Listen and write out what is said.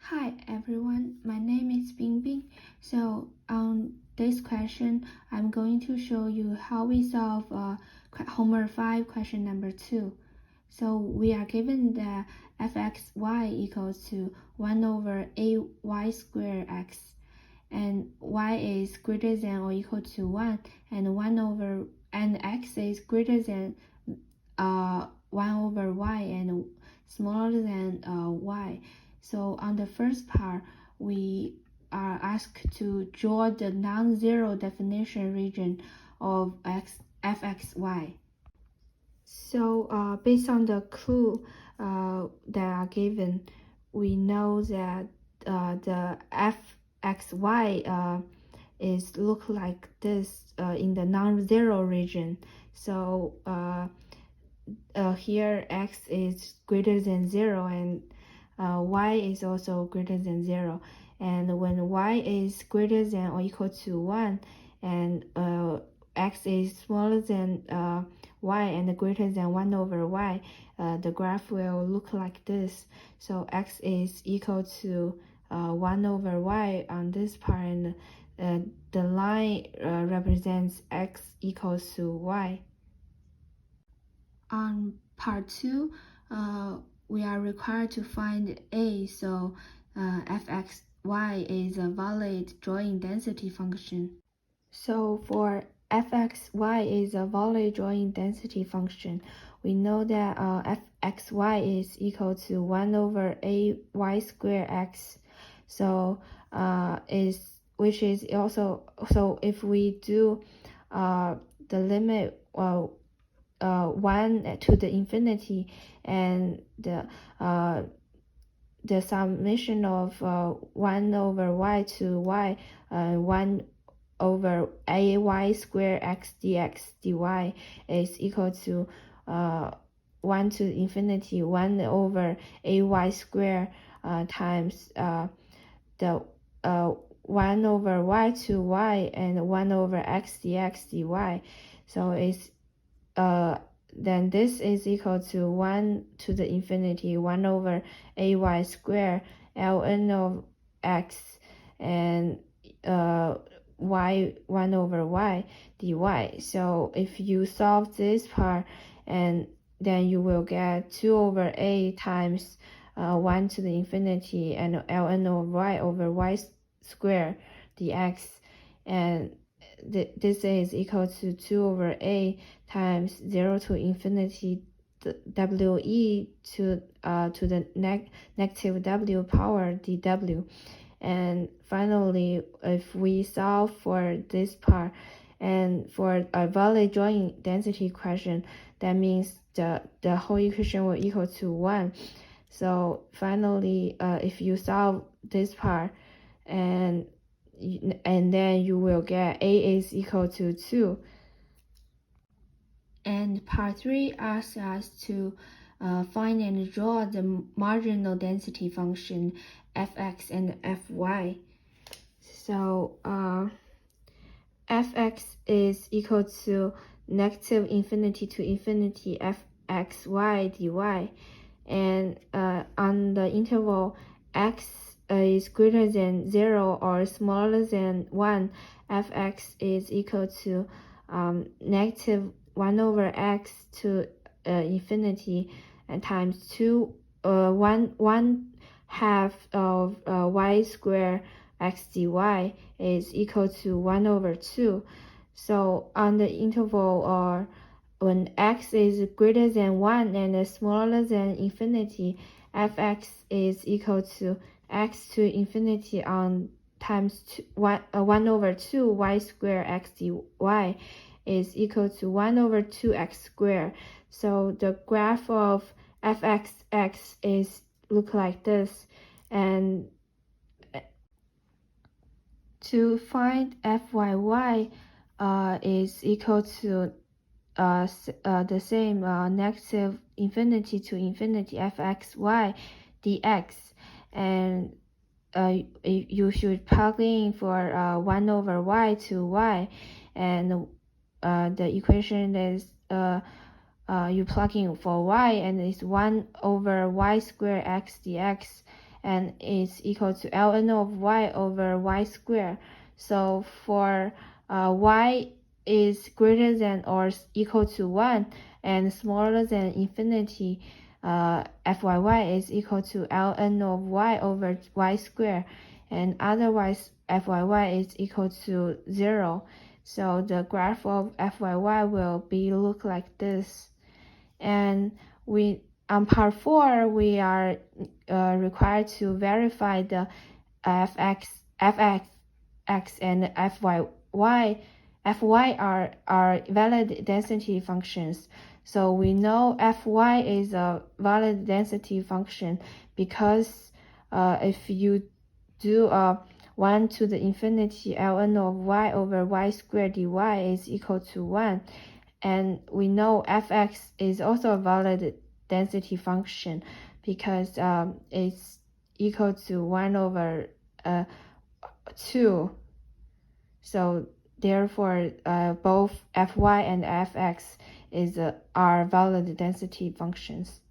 Hi everyone, my name is Bingbing. So on this question, I'm going to show you how we solve HW5 question number 2. So we are given that fxy equals to 1 over ay squared x, and y is greater than or equal to 1, and x is greater than 1 over y and smaller than y. So on the first part, we are asked to draw the non-zero definition region of fxy. So based on the clue that are given, we know that the fxy is look like this in the non-zero region. So here x is greater than 0 and y is also greater than 0, and when y is greater than or equal to 1 and x is smaller than y and greater than 1 over y, the graph will look like this. So x is equal to 1 over y on this part, and the line represents x equals to y. On part 2, we are required to find a, so fxy is a valid drawing density function. So for fxy is a valid drawing density function, we know that fxy is equal to 1 over ay squared x. So which is also, so if we do the limit 1 to the infinity, and the summation of 1 over y to y, 1 over ay squared x dx dy is equal to 1 to infinity 1 over ay squared times the 1 over y to y and 1 over x dx dy. So it's then this is equal to 1 to the infinity 1 over ay squared ln of x and y 1 over y dy. So if you solve this part, and then you will get 2 over a times 1 to the infinity and ln of y over y squared dx, and this is equal to 2 over a times 0 to infinity we to the negative w power dw. And finally, if we solve for this part and for a valid drawing density question, that means the whole equation will equal to 1. So finally, if you solve this part, and then you will get a is equal to 2. And part 3 asks us to find and draw the marginal density function fx and fy. So fx is equal to negative infinity to infinity fxy dy, and on the interval x is greater than 0 or smaller than 1, fx is equal to negative 1 over x to infinity and times 1 half of y squared x dy is equal to 1 over 2. So on the interval when x is greater than 1 and smaller than infinity, fx is equal to x to infinity on times 1 over 2 y squared x dy is equal to 1 over 2x squared. So the graph of fxx is look like this, and to find fyy is equal to the same negative infinity to infinity fxy dx, and you should plug in for 1 over y to y, and the equation is you plug in for y, and it's 1 over y squared x dx, and is equal to ln of y over y squared. So for y is greater than or equal to 1 and smaller than infinity, fyy is equal to ln of y over y squared, and otherwise fyy is equal to 0. So the graph of fyy will look like this. And on part 4, we are required to verify the fx and fy are valid density functions. So we know fy is a valid density function because if you do 1 to the infinity ln of y over y squared dy is equal to 1. And we know fx is also a valid density function because it's equal to 1 over 2. So therefore, both fy and fx are valid density functions.